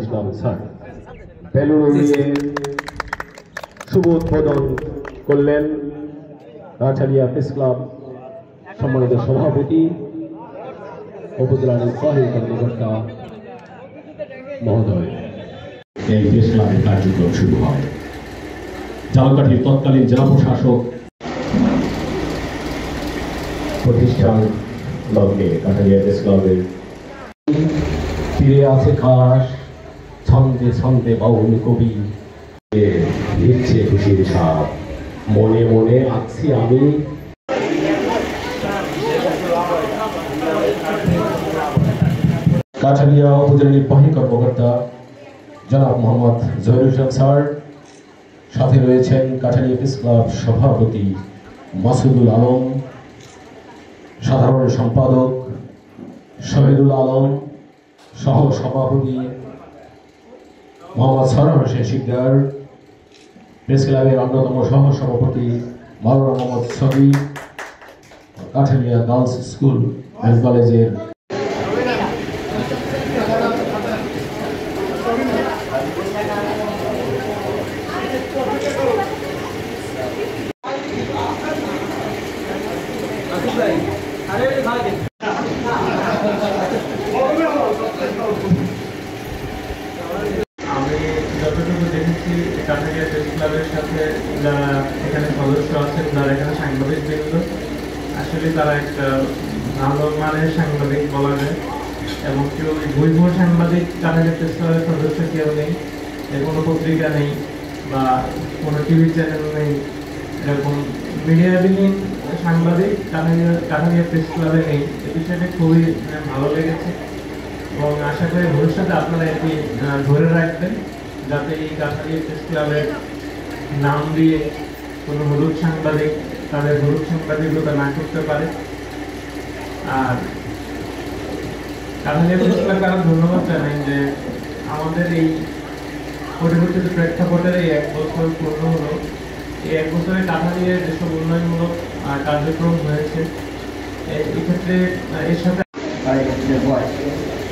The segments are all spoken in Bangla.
ইসলাম স্যার বেলুন নিয়ে শুভ উদ্বোধন করলেন কাছাড়িয়া প্রেস ক্লাব সম্মানিত সভাপতি উপজেলা নির্বাহী কর্মকর্তা মহোদয়। এই প্রেস ক্লাবের কার্যক্রম শুরু হয়। ঝালকাঠির তৎকালীন জেলা প্রশাসক প্রতিষ্ঠান লগ্নে কাছাড়িয়া প্রেস ক্লাবের ফিরে আছে খাস ছন্দে ছন্দে বাউল কবি লিখছে খুশির ছাপ মনে মনে আছি আমি। কাছাড়িয়া উপজেলা নির্বাহী কর্মকর্তা জনাব মোহাম্মদ জহিরুল ইসলাম স্যার, সাথে রয়েছেন কাছাড়িয়া প্রেস ক্লাব সভাপতি মাসুদুল আলম, সাধারণ সম্পাদক শহীদুল আলম, সহ সভাপতি মোহাম্মদ সরোয়ার হোসেন শিকদার, প্রেস ক্লাবের অন্যতম সহ সভাপতি মাওলানা মোহাম্মদ সবি, কাছাড়িয়া গার্লস স্কুল অ্যান্ড কলেজের আমি যতটুকু দেখেছি কাছাড়িয়া প্রেস ক্লাবের সাথে যারা এখানে সদস্য আছেন, যারা এখানে সাংবাদিক বৃন্দ, আসলে তারা একটা ভালো মানের সাংবাদিক বলা যায়। এবং কেউ বৈধ সাংবাদিক কাছাড়িয়া প্রেস ক্লাবের সদস্য কেউ নেই, কোনো পত্রিকা নেই বা কোনো টিভি চ্যানেল নেই, এরকম মিডিয়াবিহীন সাংবাদিক কাছাড়িয়া প্রেস ক্লাবে নেই। এই বিষয়টা খুবই ভালো লেগেছে এবং আশা করি ভবিষ্যতে আপনারা এটি ধরে রাখবেন, যাতে এই কাছাড়িয়া প্রেস ক্লাবের নাম দিয়ে কোনো হলুদ সাংবাদিক তাদের হলুদ সাংবাদিকতা না করতে পারে। আর কাছাড়িয়া প্রেস ক্লাবকে আরো ধন্যবাদ জানাই যে আমাদের এই পরিবর্তিত প্রেক্ষাপটের এই 1 বছর পূর্ণ হলো। এই 1 বছরে কাছাড়িয়ার যেসব উন্নয়নমূলক কার্যক্রম হয়েছে, এক্ষেত্রে এর সাথে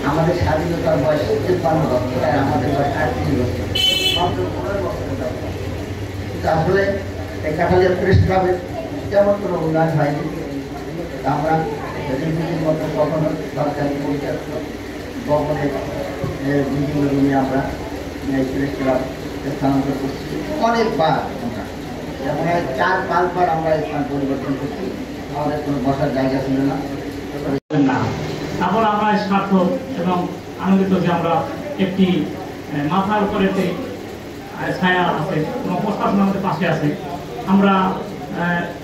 আমাদের স্বাধীনতার বয়স 53 বছর, আমাদের বয়স 38 বছর, আসলে এই কাছাড়িয়া প্রেস ক্লাবের তেমন কোনো উন্নয়ন হয়নি। আমরা রিভিউর মতো কখনো সরকারি ভবনের বিভিন্ন রুমে আমরা এই প্রেস ক্লাব স্থানান্তর করছি অনেকবার। আমরা যেমন 4-5 বার আমরা স্থান পরিবর্তন করছি, আমাদের কোনো বসার জায়গা ছিল না। তারপর আমরা সার্থক এবং আনন্দিত যে আমরা একটি মাথার উপরে একটি ছায়া আছে, কোনো প্রস্তাবনা আমাদের পাশে আছে। আমরা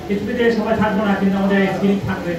পৃথিবীতে সবাই থাকবো না, কিন্তু আমাদের স্কিল থাকবে।